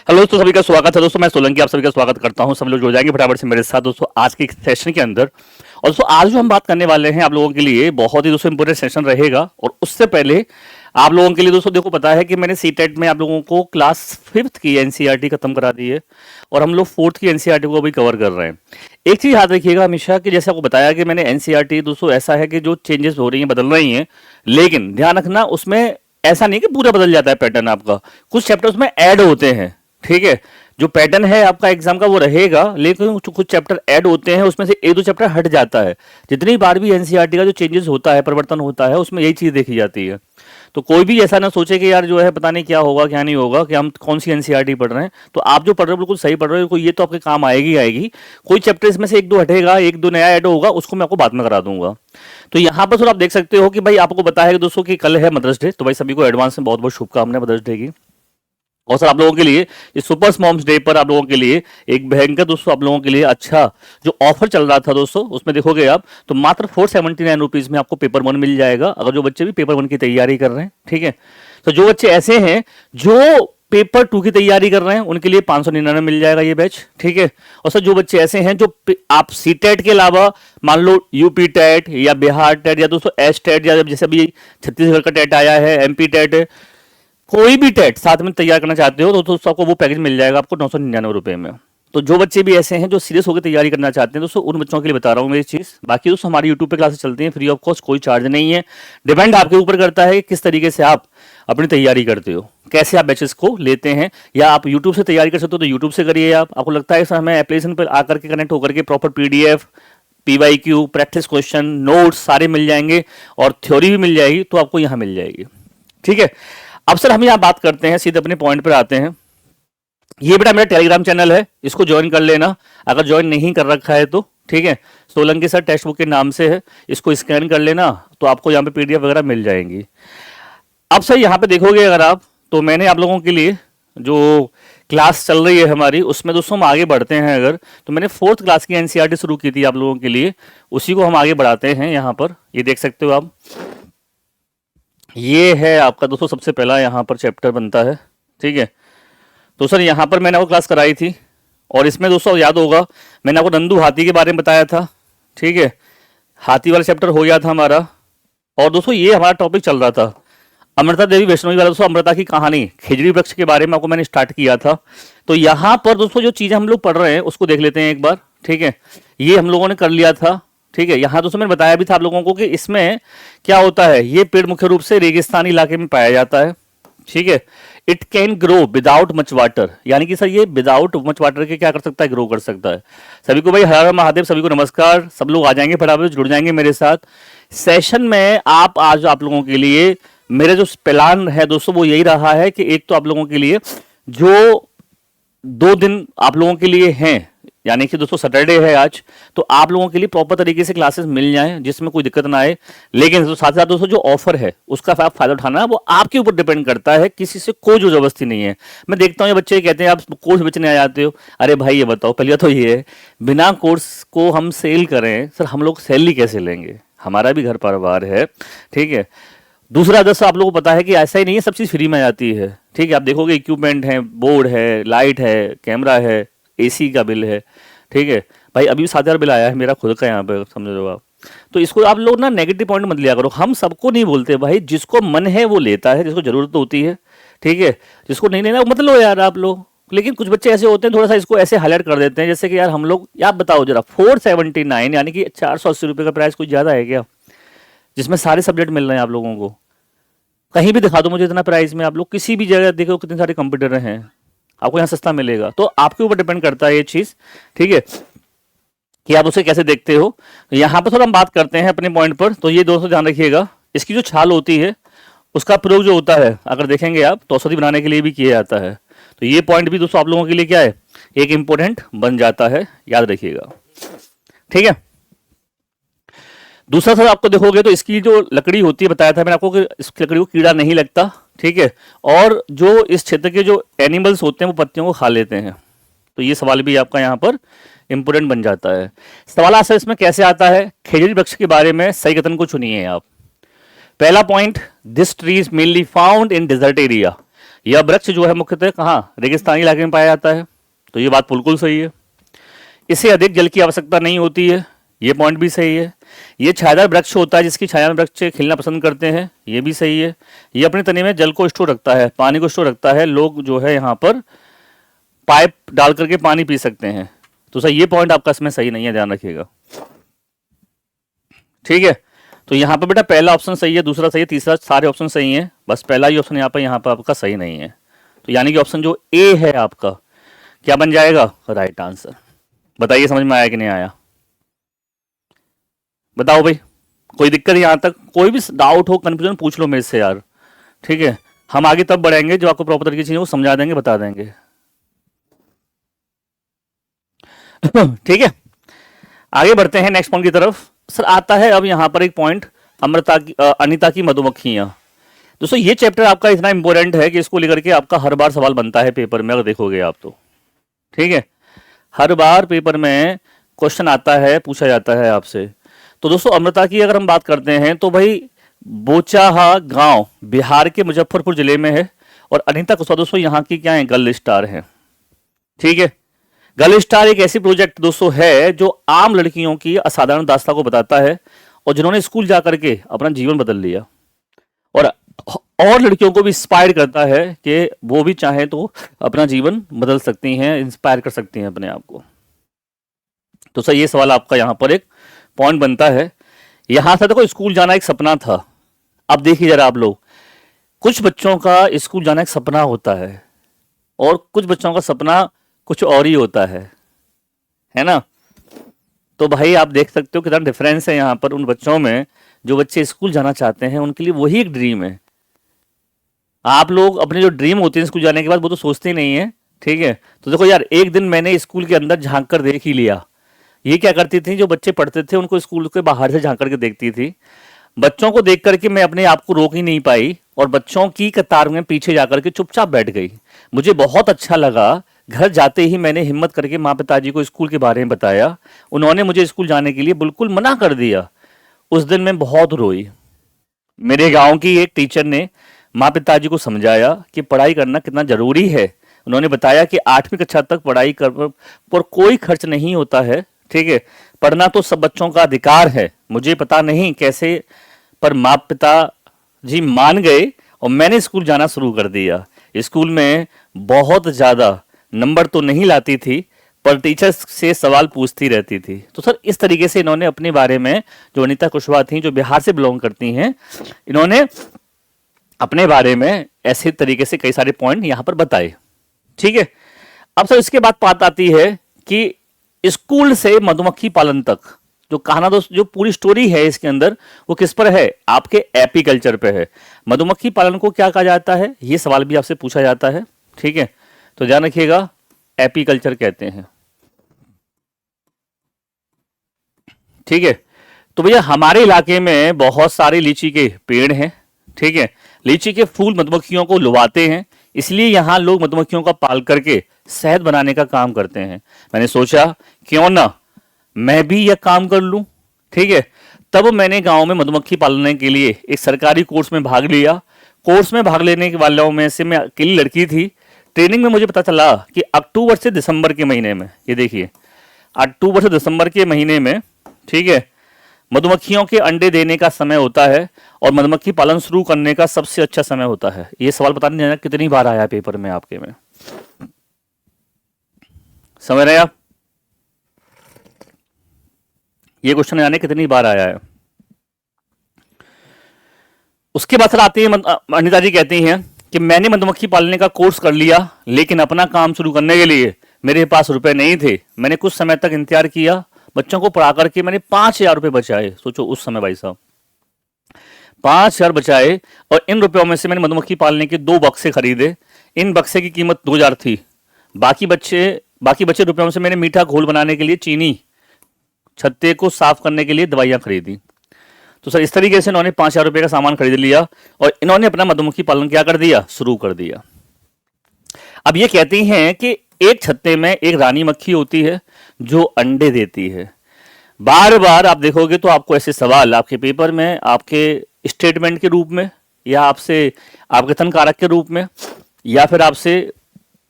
Hello दोस्तों, सभी का स्वागत है। दोस्तों मैं सोलंकी आप सभी का स्वागत करता हूं। सभी लोग जुड़ जाएंगे फटाफट से मेरे साथ दोस्तों आज के सेशन के अंदर। और दोस्तों आज जो हम बात करने वाले हैं आप लोगों के लिए बहुत ही दोस्तों इंपोर्टेंट सेशन रहेगा। और उससे पहले आप लोगों के लिए दोस्तों देखो पता है कि मैंने सीटेट में आप लोगों को क्लास 5th की एनसीईआरटी खत्म करा दी है और हम लोग 4th की एनसीईआरटी को भी कवर कर रहे हैं। एक चीज याद रखिएगा हमेशा कि जैसे आपको बताया कि मैंने एनसीईआरटी दोस्तों ऐसा है कि जो चेंजेस हो रही हैं बदल रही हैं, लेकिन ध्यान रखना उसमें ऐसा नहीं कि पूरा बदल जाता है पैटर्न आपका, कुछ चैप्टर्स में ऐड होते हैं। ठीक है, जो पैटर्न है आपका एग्जाम का वो रहेगा, लेकिन कुछ चैप्टर ऐड होते हैं, उसमें से एक दो चैप्टर हट जाता है। जितनी बार भी एनसीईआरटी का जो चेंजेस होता है, परिवर्तन होता है, उसमें यही चीज देखी जाती है। तो कोई भी ऐसा ना सोचे कि यार जो है पता नहीं क्या होगा क्या नहीं होगा, कि हम कौन सी एनसीईआरटी पढ़ रहे हैं। तो आप जो पढ़ रहे हो बिल्कुल सही पढ़ रहे हो, कोई ये तो आपके काम आएगी आएगी। कोई चैप्टर इसमें से एक दो हटेगा, एक दो नया ऐड होगा, उसको मैं आपको बाद में करा दूंगा। तो यहाँ पर थोड़ा आप देख सकते हो कि भाई आपको बताया कि दोस्तों कि कल है मदर्स डे, तो भाई सभी को एडवांस में बहुत बहुत शुभकामनाएं मदर्स डे की। और सर आप लोगों के लिए इस सुपर मॉम्स डे पर आप लोगों के लिए एक भयंकर दोस्तों आप लोगों के लिए अच्छा जो ऑफर चल रहा था दोस्तों, उसमें देखोगे आप तो मात्र 479 रुपीज में आपको पेपर 1 मिल जाएगा, अगर जो बच्चे भी पेपर 1 की तैयारी कर रहे हैं। ठीक है, तो जो बच्चे ऐसे हैं जो पेपर 2 की तैयारी कर रहे हैं उनके लिए 599 मिल जाएगा ये बैच। ठीक है, और सर जो बच्चे ऐसे हैं जो आप सी टेट के अलावा मान लो यूपी टेट या बिहार टेट या दोस्तों एस टेट या जैसे अभी छत्तीसगढ़ का टेट आया है, एमपी टेट है, कोई भी टेट साथ में तैयार करना चाहते हो तो आपको वो पैकेज मिल जाएगा आपको 999 रुपए में। तो जो बच्चे भी ऐसे हैं जो सीरियस होकर तैयारी करना चाहते हैं दोस्तों, उन बच्चों के लिए बता रहा हूँ मेरी चीज। बाकी दोस्तों हमारी यूट्यूब पे क्लासेस चलती हैं फ्री ऑफ कॉस्ट, कोई चार्ज नहीं है। डिपेंड आपके ऊपर करता है कि किस तरीके से आप अपनी तैयारी करते हो, कैसे आप बैचेस को लेते हैं। या आप यूट्यूब से तैयारी कर सकते हो तो यूट्यूब से करिए। आपको लगता है सर हमें एप्लीकेशन पर आकर के कनेक्ट होकर के proper PDF, PYQ, practice question, notes सारे मिल जाएंगे और थ्योरी भी मिल जाएगी, तो आपको यहाँ मिल जाएगी। ठीक है, अब सर हम यहाँ बात करते हैं, सीधे अपने पॉइंट पर आते हैं। ये बेटा मेरा टेलीग्राम चैनल है, इसको ज्वाइन कर लेना अगर ज्वाइन नहीं कर रखा है तो। ठीक है, सोलंकी सर टेक्स्ट बुक के नाम से है, इसको स्कैन कर लेना तो आपको यहाँ पे पीडीएफ वगैरह मिल जाएंगी। अब सर यहाँ पे देखोगे अगर आप तो मैंने आप लोगों के लिए जो क्लास चल रही है हमारी उसमें दोस्तों हम आगे बढ़ते हैं। अगर तो मैंने 4th क्लास की एनसीईआरटी शुरू की थी आप लोगों के लिए, उसी को हम आगे बढ़ाते हैं। यहाँ पर ये देख सकते हो आप, ये है आपका दोस्तों सबसे पहला यहाँ पर चैप्टर बनता है। ठीक है, तो सर यहाँ पर मैंने आपको क्लास कराई थी और इसमें दोस्तों याद होगा मैंने आपको नंदू हाथी के बारे में बताया था। ठीक है, हाथी वाला चैप्टर हो गया था हमारा। और दोस्तों ये हमारा टॉपिक चल रहा था अमृता देवी वैष्णवी वाला दोस्तों, अमृता की कहानी, खेजड़ी वृक्ष के बारे में आपको मैंने स्टार्ट किया था। तो यहाँ पर दोस्तों जो चीजें हम लोग पढ़ रहे हैं उसको देख लेते हैं एक बार। ठीक है, ये हम लोगों ने कर लिया था। ठीक है, यहाँ दोस्तों मैंने बताया भी था आप लोगों को कि इसमें क्या होता है, ये पेड़ मुख्य रूप से रेगिस्तानी इलाके में पाया जाता है। ठीक है, it can grow without much water, यानी कि सर ये विदाउट मच वाटर के क्या कर सकता है, ग्रो कर सकता है। सभी को भाई हर हर महादेव, सभी को नमस्कार। सब लोग आ जाएंगे फटाफट, जुड़ जाएंगे मेरे साथ सेशन में। आप आज आप लोगों के लिए मेरे जो प्लान है दोस्तों वो यही रहा है कि एक तो आप लोगों के लिए जो 2 दिन आप लोगों के लिए हैं, यानी कि दोस्तों सैटरडे है आज, तो आप लोगों के लिए प्रॉपर तरीके से क्लासेस मिल जाएं जिसमें कोई दिक्कत ना आए। लेकिन साथ साथ दोस्तों जो ऑफर है उसका आप फायदा उठाना, वो आपके ऊपर डिपेंड करता है, किसी से कोई जो जबरदस्ती नहीं है। मैं देखता हूँ ये बच्चे कहते हैं आप कोर्स बेचने आ जाते हो। अरे भाई ये बताओ, पहले तो ये है बिना कोर्स को हम सेल करें, सर हम लोग सैलरी कैसे लेंगे, हमारा भी घर परिवार है। ठीक है, दूसरा दोस्तों आप लोगों को पता है कि ऐसा ही नहीं है सब चीज फ्री में आती है। ठीक है, आप देखोगे इक्विपमेंट है, बोर्ड है, लाइट है, कैमरा है, एसी का बिल है। ठीक है भाई, अभी 7,000 बिल आया है मेरा खुद का यहाँ पे, समझ लो आप। तो इसको आप लोग ना नेगेटिव पॉइंट मत लिया करो। हम सबको नहीं बोलते भाई, जिसको मन है वो लेता है, जिसको जरूरत होती है। ठीक है, जिसको नहीं लेना मत लो यार आप लोग। लेकिन कुछ बच्चे ऐसे होते हैं थोड़ा सा इसको ऐसे हाईलाइट कर देते हैं जैसे कि यार हम लोग, आप बताओ जरा 479 यानी कि 480 रुपये का प्राइस कुछ ज्यादा है क्या, जिसमें सारे सब्जेक्ट मिल रहे हैं आप लोगों को। कहीं भी दिखा दो मुझे इतना प्राइस में, आप लोग किसी भी जगह देखो कितने सारे कंप्यूटर हैं, आपको यहाँ सस्ता मिलेगा। तो आपके ऊपर डिपेंड करता है ये चीज। ठीक है, कि आप उसे कैसे देखते हो। यहाँ पर थोड़ा हम बात करते हैं अपने पॉइंट पर। तो ये दोस्तों ध्यान रखिएगा, इसकी जो छाल होती है उसका प्रयोग जो होता है अगर देखेंगे आप तो औषधि बनाने के लिए भी किया जाता है। तो ये पॉइंट भी दोस्तों आप लोगों के लिए क्या है, एक इंपॉर्टेंट बन जाता है, याद रखिएगा। ठीक है, दूसरा सर आपको देखोगे तो इसकी जो लकड़ी होती है, बताया था मैंने आपको कि इस लकड़ी को कीड़ा नहीं लगता। ठीक है, और जो इस क्षेत्र के जो एनिमल्स होते हैं वो पत्तियों को खा लेते हैं। तो ये सवाल भी आपका यहाँ पर इंपोर्टेंट बन जाता है। सवाल आंसर इसमें कैसे आता है, खेजड़ी वृक्ष के बारे में सही कथन को चुनिए आप। पहला point, this tree is mainly found in desert area, यह वृक्ष जो है मुख्यतः कहाँ, रेगिस्तानी इलाके में पाया जाता है। तो ये बात बिल्कुल सही है। इसे अधिक जल की आवश्यकता नहीं होती है, ये पॉइंट भी सही है। ये छायादार वृक्ष होता है जिसकी छाया में वृक्ष खिलना पसंद करते हैं, ये भी सही है। ये अपने तने में जल को स्टोर रखता है, पानी को स्टोर रखता है, लोग जो है यहाँ पर पाइप डाल करके पानी पी सकते हैं। तो सर ये पॉइंट आपका इसमें सही नहीं है, ध्यान रखिएगा। ठीक है, तो यहाँ पर बेटा पहला ऑप्शन सही है, दूसरा सही है, तीसरा, सारे ऑप्शन सही हैं, बस पहला ही ऑप्शन यहाँ पर आपका सही नहीं है। तो यानी कि ऑप्शन जो ए है आपका क्या बन जाएगा, राइट आंसर। बताइए समझ में आया कि नहीं आया, बताओ भाई। कोई दिक्कत यहाँ तक, कोई भी डाउट हो, कंफ्यूजन पूछ लो मेरे से यार। ठीक है, हम आगे तब बढ़ेंगे जो आपको प्रॉपर तरीके से वो समझा देंगे, बता देंगे। ठीक है, आगे बढ़ते हैं नेक्स्ट पॉइंट की तरफ। सर आता है अब यहाँ पर एक पॉइंट, अनिता की मधुमक्खियां। दोस्तों ये चैप्टर आपका इतना इंपॉर्टेंट है कि इसको लेकर के आपका हर बार सवाल बनता है पेपर में, अगर देखोगे आप तो। ठीक है, हर बार पेपर में क्वेश्चन आता है, पूछा जाता है आपसे। तो दोस्तों अमृता की अगर हम बात करते हैं तो भाई बोचाहा गांव बिहार के मुजफ्फरपुर जिले में है, और अनिता कुशवाहा दोस्तों यहाँ की क्या है, गर्ल स्टार है। ठीक है, गर्ल स्टार एक ऐसी प्रोजेक्ट दोस्तों है जो आम लड़कियों की असाधारण दास्तां को बताता है, और जिन्होंने स्कूल जाकर के अपना जीवन बदल लिया, और लड़कियों को भी इंस्पायर करता है कि वो भी चाहे तो अपना जीवन बदल सकती हैं, इंस्पायर कर सकती हैं अपने आप को। तो सर ये सवाल आपका यहाँ पर एक पॉइंट बनता है। यहां से देखो स्कूल जाना एक सपना था। अब देखिए जरा आप लोग, कुछ बच्चों का स्कूल जाना एक सपना होता है और कुछ बच्चों का सपना कुछ और ही होता है ना। तो भाई आप देख सकते हो कितना डिफरेंस है यहाँ पर उन बच्चों में। जो बच्चे स्कूल जाना चाहते हैं उनके लिए वही एक ड्रीम है। आप लोग अपने जो ड्रीम होते हैं स्कूल जाने के बाद वो तो सोचते ही नहीं है। ठीक है, तो देखो यार, एक दिन मैंने स्कूल के अंदर झांक कर देख ही लिया। ये क्या करती थी, जो बच्चे पढ़ते थे उनको स्कूल के बाहर से झांक करके देखती थी। बच्चों को देख करके मैं अपने आप को रोक ही नहीं पाई और बच्चों की कतार में पीछे जाकर के चुपचाप बैठ गई। मुझे बहुत अच्छा लगा। घर जाते ही मैंने हिम्मत करके माँ पिताजी को स्कूल के बारे में बताया। उन्होंने मुझे स्कूल जाने के लिए बिल्कुल मना कर दिया। उस दिन मैं बहुत रोई। मेरे गांव की एक टीचर ने माँ पिताजी को समझाया कि पढ़ाई करना कितना जरूरी है। उन्होंने बताया कि 8वीं कक्षा तक पढ़ाई पर कोई खर्च नहीं होता है। ठीक है, पढ़ना तो सब बच्चों का अधिकार है। मुझे पता नहीं कैसे, पर माँ पिताजी मान गए और मैंने स्कूल जाना शुरू कर दिया। स्कूल में बहुत ज्यादा नंबर तो नहीं लाती थी, पर टीचर से सवाल पूछती रहती थी। तो सर इस तरीके से इन्होंने अपने बारे में, जो अनिता कुशवाहा थी, जो बिहार से बिलोंग करती हैं, इन्होंने अपने बारे में ऐसे तरीके से कई सारे पॉइंट यहां पर बताए। ठीक है, अब सर इसके बाद बात आती है कि स्कूल से मधुमक्खी पालन तक जो कहाना, दोस्त जो पूरी स्टोरी है इसके अंदर, वो किस पर है, आपके एपीकल्चर पे है। मधुमक्खी पालन को क्या कहा जाता है, ये सवाल भी आपसे पूछा जाता है। ठीक है, तो ध्यान रखिएगा, एपीकल्चर कहते हैं। ठीक है, तो भैया हमारे इलाके में बहुत सारे लीची के पेड़ हैं। ठीक है, लीची के फूल मधुमक्खियों को लुभाते हैं, इसलिए यहां लोग मधुमक्खियों का पाल करके शहद बनाने का काम करते हैं। मैंने सोचा क्यों ना मैं भी यह काम कर लूं। ठीक है, तब मैंने गांव में मधुमक्खी पालने के लिए एक सरकारी कोर्स में भाग लिया। कोर्स में भाग लेने वालों में से मैं अकेली लड़की थी। ट्रेनिंग में मुझे पता चला कि अक्टूबर से दिसंबर के महीने में, ये देखिए, अक्टूबर से दिसंबर के महीने में, ठीक है, मधुमक्खियों के अंडे देने का समय होता है और मधुमक्खी पालन शुरू करने का सबसे अच्छा समय होता है। ये सवाल पता नहीं कितनी बार आया है पेपर में आपके में, समझ रहे हैं आप? ये क्वेश्चन यानी कितनी बार आया है। उसके बाद सर आती है, अनिता जी कहती हैं कि मैंने मधुमक्खी पालने का कोर्स कर लिया, लेकिन अपना काम शुरू करने के लिए मेरे पास रुपए नहीं थे। मैंने कुछ समय तक इंतजार किया, बच्चों को पढ़ा करके मैंने 5,000 रुपए बचाए। सोचो उस समय भाई साहब 5,000 बचाए, और इन रुपयों में से मैंने मधुमक्खी पालने के 2 बक्से खरीदे। इन बक्से की कीमत 2,000 थी। बाकी बचे रुपयों से मैंने मीठा घोल बनाने के लिए चीनी, छत्ते को साफ करने के लिए दवाइयां खरीदी। तो सर इस तरीके से इन्होंने 5,000 रुपए का सामान खरीद लिया और इन्होंने अपना मधुमक्खी पालन क्या कर दिया, शुरू कर दिया। अब ये कहती हैं कि एक छत्ते में एक रानी मक्खी होती है जो अंडे देती है। बार बार आप देखोगे तो आपको ऐसे सवाल आपके पेपर में, आपके स्टेटमेंट के रूप में या आपसे आपके कथन कारक के रूप में या फिर आपसे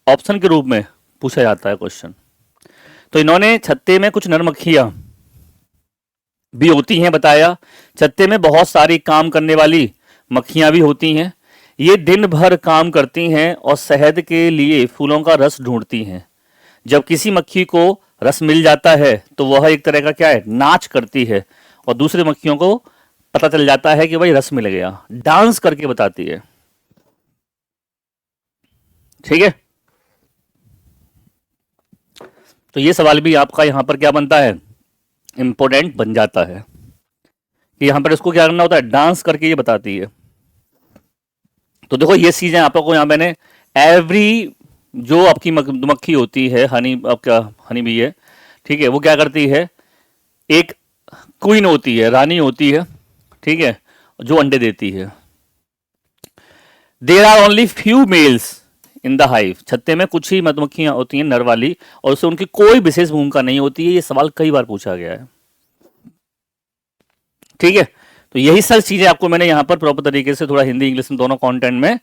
ऑप्शन के रूप में पूछा जाता है क्वेश्चन। तो इन्होंने छत्ते में कुछ नर मक्खियां भी होती हैं बताया, छत्ते में बहुत सारी काम करने वाली मक्खियां भी होती हैं, ये दिन भर काम करती हैं और शहद के लिए फूलों का रस ढूंढती हैं। जब किसी मक्खी को रस मिल जाता है तो वह एक तरह का क्या है, नाच करती है, और दूसरी मक्खियों को पता चल जाता है कि भाई रस मिल गया, डांस करके बताती है। ठीक है, तो ये सवाल भी आपका यहां पर क्या बनता है, इंपॉर्टेंट बन जाता है कि यहां पर इसको क्या करना होता है, डांस करके ये बताती है। तो देखो ये चीजें आपको यहां मैंने एवरी, जो आपकी मधुमक्खी होती है, हनी, आपका हनी बी है, ठीक है, वो क्या करती है, एक क्वीन होती है, रानी होती है, ठीक है, जो अंडे देती है। There are only few males in the hive, छत्ते में कुछ ही मधुमक्खियां होती हैं नर वाली, और उससे उनकी कोई विशेष भूमिका नहीं होती है। ये सवाल कई बार पूछा गया है। ठीक है, तो यही सब चीजें आपको मैंने यहां पर प्रॉपर तरीके से थोड़ा हिंदी इंग्लिश में दोनों कंटेंट में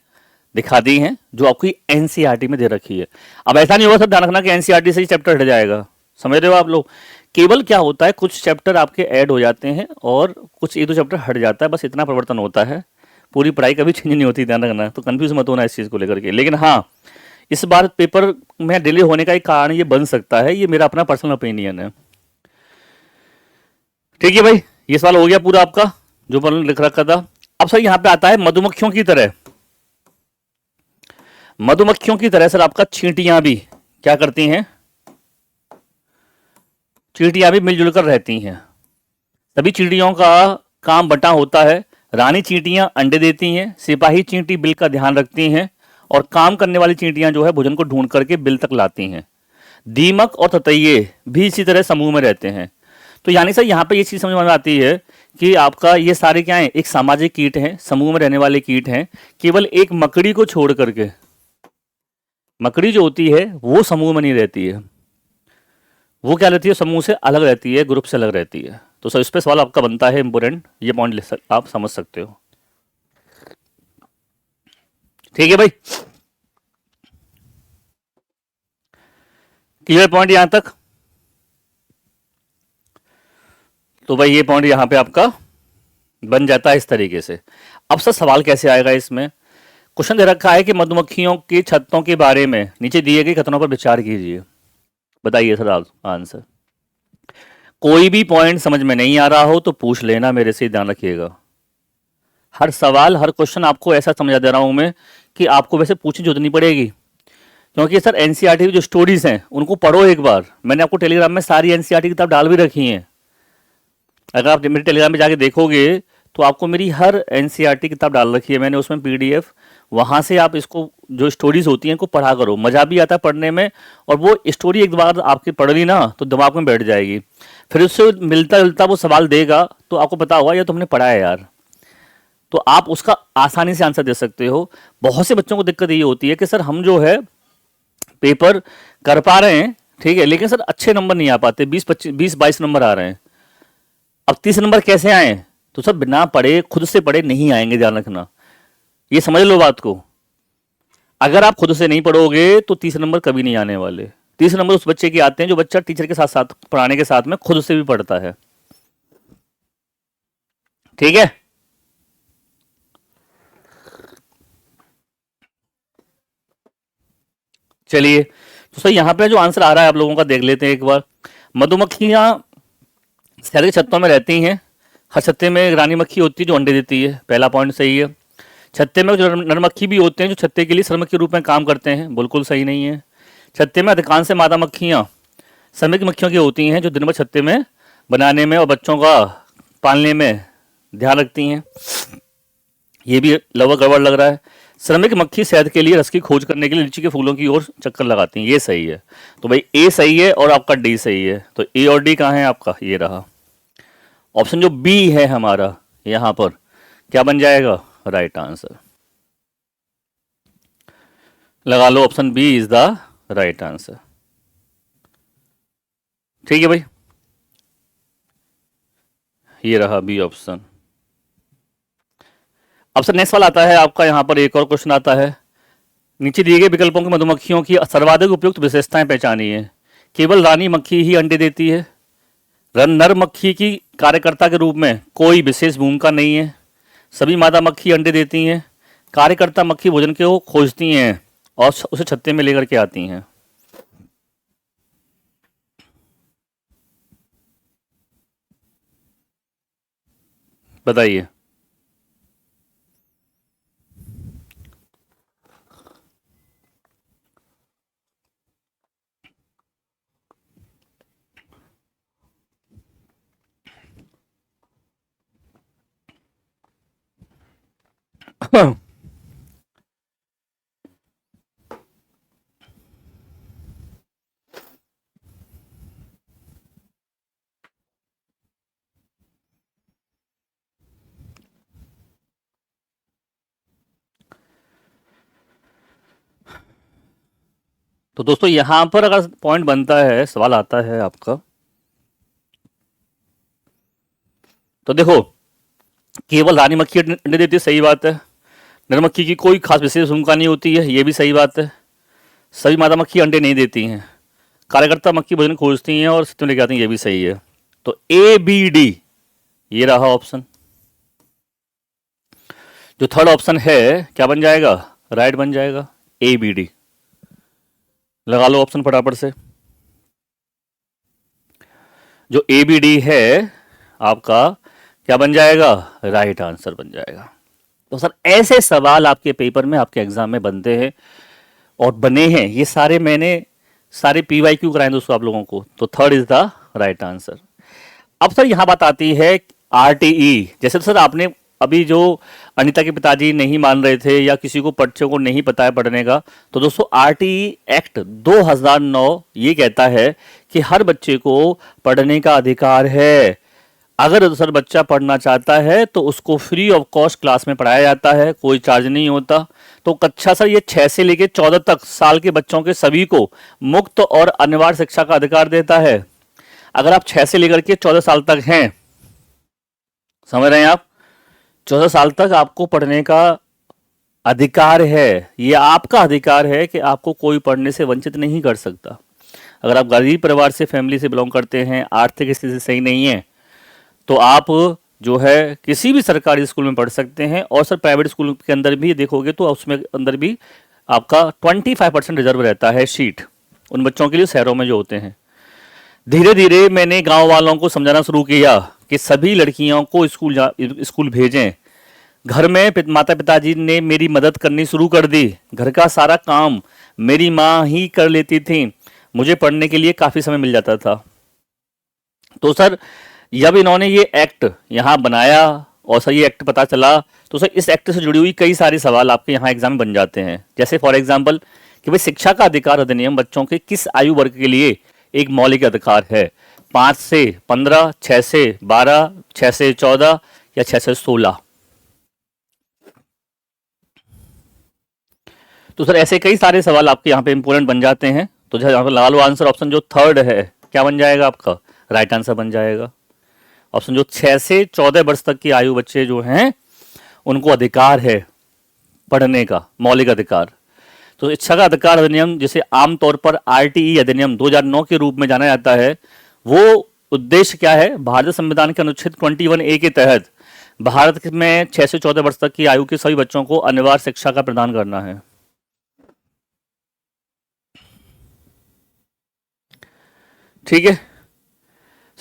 दिखा दी हैं, जो आपकी एनसीईआरटी में दे रखी है। अब ऐसा नहीं होगा, सब ध्यान रखना कि एनसीईआरटी से ही चैप्टर हट जाएगा, समझ रहे हो आप लोग। केवल क्या होता है, कुछ चैप्टर आपके ऐड हो जाते हैं और कुछ एक दो चैप्टर हट जाता है, बस इतना परिवर्तन होता है। पूरी पढ़ाई कभी चेंज नहीं होती, ध्यान रखना, तो कंफ्यूज मत होना इस चीज़ को लेकर के। लेकिन हाँ, इस बार पेपर में डिले होने का एक कारण ये बन सकता है, ये मेरा अपना पर्सनल ओपिनियन है। ठीक है भाई, ये सवाल हो गया पूरा आपका जो मैंने लिख रखा था। अब सर यहाँ पे आता है मधुमक्खियों की तरह, मधुमक्खियों की तरह सर आपका चींटियां भी क्या करती हैं, चींटियां भी मिलजुल कर रहती हैं। सभी चींटियों का काम बंटा होता है। रानी चींटियां अंडे देती हैं, सिपाही चींटी बिल का ध्यान रखती हैं, और काम करने वाली चींटियां जो है भोजन को ढूंढ करके बिल तक लाती हैं। दीमक और ततैये भी इसी तरह समूह में रहते हैं। तो यानी सर यहाँ पे ये चीज समझ में आती है कि आपका ये सारे क्या है, एक सामाजिक कीट हैं, समूह में रहने वाले कीट हैं। केवल एक मकड़ी को छोड़ करके, मकड़ी जो होती है वो समूह में नहीं रहती है, वो क्या रहती है, समूह से अलग रहती है, ग्रुप से अलग रहती है। तो सर इस पे सवाल आपका बनता है इंपोर्टेंट, ये पॉइंट आप समझ सकते हो। ठीक है भाई, क्लियर पॉइंट यहां तक। तो भाई ये पॉइंट यहां पे आपका बन जाता है इस तरीके से। अब सर सवाल कैसे आएगा इसमें, क्वेश्चन दे रखा है कि मधुमक्खियों की छत्तों के बारे में नीचे दिए गए कथनों पर विचार कीजिए। बताइए सर आप आंसर। कोई भी पॉइंट समझ में नहीं आ रहा हो तो पूछ लेना, मेरे से ध्यान रखिएगा। हर सवाल हर क्वेश्चन आपको ऐसा समझा दे रहा हूं मैं कि आपको वैसे पूछने जरूरत नहीं पड़ेगी, क्योंकि सर एनसीईआरटी की जो स्टोरीज हैं उनको पढ़ो एक बार। मैंने आपको टेलीग्राम में सारी एनसीईआरटी की किताब डाल भी रखी हैं। अगर आप मेरे टेलीग्राम में जाके देखोगे तो आपको मेरी हर एनसीईआरटी किताब डाल रखी है मैंने, उसमें पीडीएफ। वहां से आप इसको, जो स्टोरीज होती हैं इनको पढ़ा करो, मजा भी आता है पढ़ने में। और वो स्टोरी एक बार आपकी पढ़ ली ना तो दिमाग में बैठ जाएगी, फिर उससे मिलता जुलता वो सवाल देगा तो आपको पता होगा ये तो हमने पढ़ा है यार, तो आप उसका आसानी से आंसर दे सकते हो। बहुत से बच्चों को दिक्कत ये होती है कि सर हम जो है पेपर कर पा रहे हैं, ठीक है, लेकिन सर अच्छे नंबर नहीं आ पाते, 20-22 नंबर आ रहे हैं। अब 30 नंबर कैसे आए, तो सर बिना पढ़े, खुद से पढ़े नहीं आएंगे, ध्यान रखना, ये समझ लो बात को। अगर आप खुद से नहीं पढ़ोगे तो 30 नंबर कभी नहीं आने वाले। 30 नंबर उस बच्चे के आते हैं जो बच्चा टीचर के साथ साथ पढ़ाने के साथ में खुद से भी पढ़ता है। ठीक है, चलिए, तो सर यहाँ पे जो आंसर आ रहा है आप लोगों का देख लेते हैं एक बार। मधुमक्खियां शहर के छत्तों में रहती हैं। हर छत्ते में एक रानी मक्खी होती है जो अंडे देती है, पहला पॉइंट सही है। छत्ते में जो नरमक्खी भी होते हैं जो छत्ते के लिए श्रमिक के रूप में काम करते हैं, बिल्कुल सही नहीं है। छत्ते में अधिकांश मादा मक्खियां श्रमिक मक्खियों की होती हैं जो दिन भर छत्ते में बनाने में और बच्चों का पालने में ध्यान रखती हैं, ये भी लगभग गड़बड़ लग रहा है। श्रमिक मक्खी शहद के लिए रस की खोज करने के लिए लीची के फूलों की ओर चक्कर लगाती हैं, ये सही है। तो भाई ए सही है और आपका डी सही है, तो ए और डी कहाँ है आपका, ये रहा ऑप्शन जो बी है हमारा, यहां पर क्या बन जाएगा, राइट आंसर। लगा लो option B is the right answer. ठीक है भाई, ये रहा बी ऑप्शन। अब सर नेक्स्ट वाला आता है आपका, यहां पर एक और क्वेश्चन आता है, नीचे दिए गए विकल्पों की मधुमक्खियों की सर्वाधिक उपयुक्त विशेषताएं पहचानिए। केवल रानी मक्खी ही अंडे देती है। नर मक्खी की कार्यकर्ता के रूप में कोई विशेष भूमिका नहीं है। सभी मादा मक्खी अंडे देती हैं। कार्यकर्ता मक्खी भोजन को खोजती हैं और उसे छत्ते में लेकर के आती हैं। बताइए। तो दोस्तों यहां पर अगर पॉइंट बनता है, सवाल आता है आपका, तो देखो, केवल रानी मक्खी अंडे देती है, सही बात है। नर मक्खी की कोई खास विशेष भूमिका नहीं होती है, ये भी सही बात है। सभी मादा मक्खी अंडे नहीं देती हैं। कार्यकर्ता मक्खी भोजन खोजती हैं और छत्ते में लेके आती हैं, ये भी सही है। तो ए बी डी ये रहा ऑप्शन। जो थर्ड ऑप्शन है क्या बन जाएगा? राइट बन जाएगा, ए बी डी। लगा लो ऑप्शन फटाफट से। जो ए बी डी है आपका क्या बन जाएगा? राइट आंसर बन जाएगा। तो सर ऐसे सवाल आपके पेपर में, आपके एग्जाम में बनते हैं और बने हैं। ये सारे मैंने सारे PYQ कराए दोस्तों आप लोगों को। तो third is the right answer. अब सर यहां बात आती है RTE। जैसे तो सर आपने अभी जो अनीता के पिताजी नहीं मान रहे थे या किसी को बच्चों को नहीं पता है पढ़ने का, तो दोस्तों RTE एक्ट 2009 ये कहता है कि हर बच्चे को पढ़ने का अधिकार है। अगर सर बच्चा पढ़ना चाहता है तो उसको फ्री ऑफ कॉस्ट क्लास में पढ़ाया जाता है, कोई चार्ज नहीं होता। तो कक्षा सर ये 6 से लेकर 14 तक साल के बच्चों के सभी को मुफ्त और अनिवार्य शिक्षा का अधिकार देता है। अगर आप 6 से लेकर के 14 साल तक हैं, समझ रहे हैं आप, 14 साल तक आपको पढ़ने का अधिकार है। ये आपका अधिकार है कि आपको कोई पढ़ने से वंचित नहीं कर सकता। अगर आप गरीब परिवार से, फैमिली से बिलोंग करते हैं, आर्थिक स्थिति सही नहीं है, तो आप जो है किसी भी सरकारी स्कूल में पढ़ सकते हैं। और सर प्राइवेट स्कूल के अंदर भी देखोगे तो उसमें अंदर भी आपका 25% रिजर्व रहता है सीट उन बच्चों के लिए शहरों में जो होते हैं। धीरे धीरे मैंने गांव वालों को समझाना शुरू किया कि सभी लड़कियों को स्कूल भेजें। घर में माता पिताजी ने मेरी मदद करनी शुरू कर दी। घर का सारा काम मेरी माँ ही कर लेती थी। मुझे पढ़ने के लिए काफ़ी समय मिल जाता था। तो सर जब इन्होंने ये एक्ट यहाँ बनाया और सर ये एक्ट पता चला, तो सर इस एक्ट से जुड़ी हुई कई सारे सवाल आपके यहाँ एग्जाम में बन जाते हैं। जैसे फॉर एग्जाम्पल कि भाई शिक्षा का अधिकार अधिनियम बच्चों के किस आयु वर्ग के लिए एक मौलिक अधिकार है? 5 से 15, 6 से 12, 6 से 14 या 6 से 16? तो सर ऐसे कई सारे सवाल आपके यहाँ पे इंपोर्टेंट बन जाते हैं। तो यहाँ पर लगा लो आंसर, ऑप्शन जो थर्ड है क्या बन जाएगा आपका? राइट आंसर बन जाएगा। ऑप्शन जो 6 से 14 वर्ष तक की आयु बच्चे जो हैं उनको अधिकार है पढ़ने का, मौलिक अधिकार। तो शिक्षा का अधिकार अधिनियम, जिसे आमतौर पर RTE अधिनियम 2009 के रूप में जाना जाता है, वो उद्देश्य क्या है? भारतीय संविधान के अनुच्छेद 21A के तहत भारत में 6 से 14 वर्ष तक की आयु के सभी बच्चों को अनिवार्य शिक्षा का प्रदान करना है। ठीक है।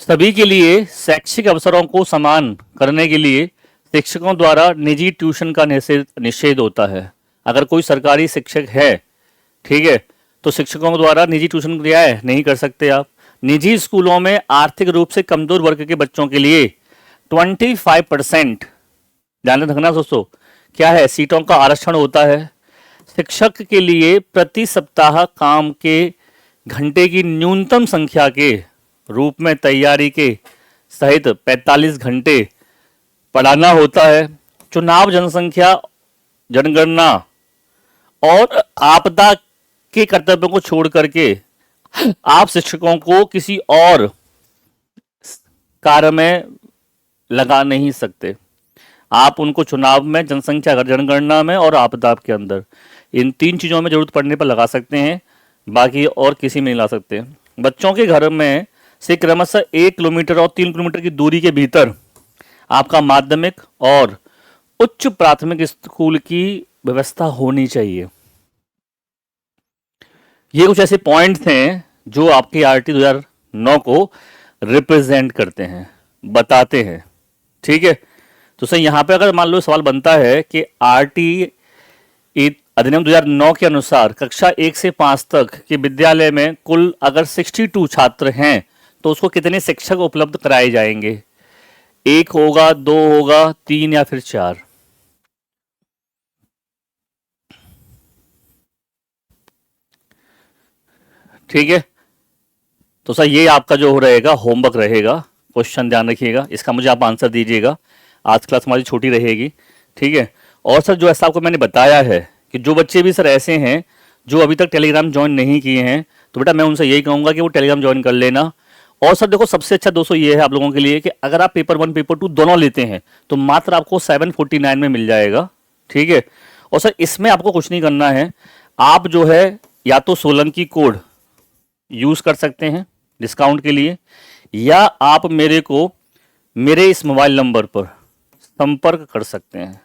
सभी के लिए शैक्षिक अवसरों को समान करने के लिए शिक्षकों द्वारा निजी ट्यूशन का निषेध होता है। अगर कोई सरकारी शिक्षक है, ठीक है, तो शिक्षकों द्वारा निजी ट्यूशन दिया है नहीं कर सकते आप। निजी स्कूलों में आर्थिक रूप से कमजोर वर्ग के बच्चों के लिए 25%, ध्यान रखना दोस्तों, क्या है? सीटों का आरक्षण होता है। शिक्षक के लिए प्रति सप्ताह काम के घंटे की न्यूनतम संख्या के रूप में तैयारी के सहित 45 घंटे पढ़ाना होता है। चुनाव, जनसंख्या, जनगणना और आपदा के कर्तव्यों को छोड़ करके आप शिक्षकों को किसी और कार्य में लगा नहीं सकते। आप उनको चुनाव में, जनसंख्या जनगणना में और आपदा के अंदर इन 3 चीज़ों में ज़रूरत पड़ने पर लगा सकते हैं, बाकी और किसी में नहीं ला सकते। बच्चों के घर में से क्रमशः 1 किलोमीटर और 3 किलोमीटर की दूरी के भीतर आपका माध्यमिक और उच्च प्राथमिक स्कूल की व्यवस्था होनी चाहिए। ये कुछ ऐसे पॉइंट्स हैं जो आपके आरटी 2009 को रिप्रेजेंट करते हैं, बताते हैं। ठीक है, तो सर यहाँ पे अगर मान लो सवाल बनता है कि आरटी अधिनियम 2009 के अनुसार कक्षा 1 से 5 तक के विद्यालय में कुल अगर 62 छात्र हैं तो उसको कितने शिक्षक उपलब्ध कराए जाएंगे? 1 होगा, 2 होगा, 3 या फिर 4? ठीक है, तो सर ये आपका जो रहेगा होमवर्क रहेगा, क्वेश्चन ध्यान रखिएगा, इसका मुझे आप आंसर दीजिएगा। आज क्लास हमारी छोटी रहेगी। ठीक है, और सर जो ऐसा आपको मैंने बताया है कि जो बच्चे भी सर ऐसे हैं जो अभी तक टेलीग्राम ज्वाइन नहीं किए हैं, तो बेटा मैं उनसे यही कहूँगा कि वो टेलीग्राम ज्वाइन कर लेना। और सर देखो सबसे अच्छा दोस्तों ये है आप लोगों के लिए कि अगर आप पेपर 1 पेपर 2 दोनों लेते हैं तो मात्र आपको 749 में मिल जाएगा। ठीक है, और सर इसमें आपको कुछ नहीं करना है, आप जो है या तो सोलंकी कोड यूज़ कर सकते हैं डिस्काउंट के लिए, या आप मेरे इस मोबाइल नंबर पर संपर्क कर सकते हैं।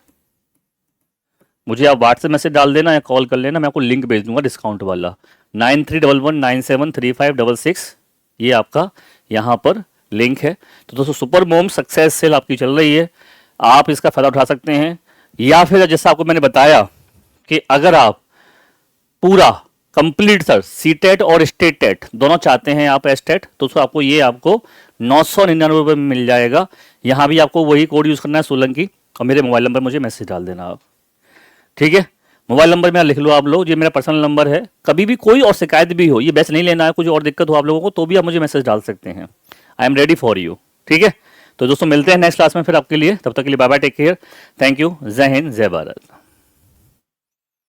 मुझे आप व्हाट्सएप मैसेज डाल देना या कॉल कर लेना, मैं आपको लिंक भेज दूंगा डिस्काउंट वाला। 9311973566 ये आपका यहाँ पर लिंक है। तो दोस्तों सुपर मोम सक्सेस सेल आपकी चल रही है, आप इसका फ़ायदा उठा सकते हैं। या फिर जैसा आपको मैंने बताया कि अगर आप पूरा कंप्लीट सर सीटेट और स्टेट टेट दोनों चाहते हैं आप एस्टेट, तो उसको आपको 999 रुपये में मिल जाएगा। यहाँ भी आपको वही कोड यूज़ करना है सोलंकी, और मेरे मोबाइल नंबर मुझे मैसेज डाल देना आप। ठीक है, मोबाइल नंबर मेरा लिख लो आप लोग, ये मेरा पर्सनल नंबर है। कभी भी कोई और शिकायत भी हो, ये बैच नहीं लेना है, कुछ और दिक्कत हो आप लोगों को, तो भी आप मुझे मैसेज डाल सकते हैं। I am ready for you. ठीक है, तो दोस्तों मिलते हैं नेक्स्ट क्लास में फिर आपके लिए, तब तक के लिए bye bye, take care, thank you, Jai Hind, जय भारत।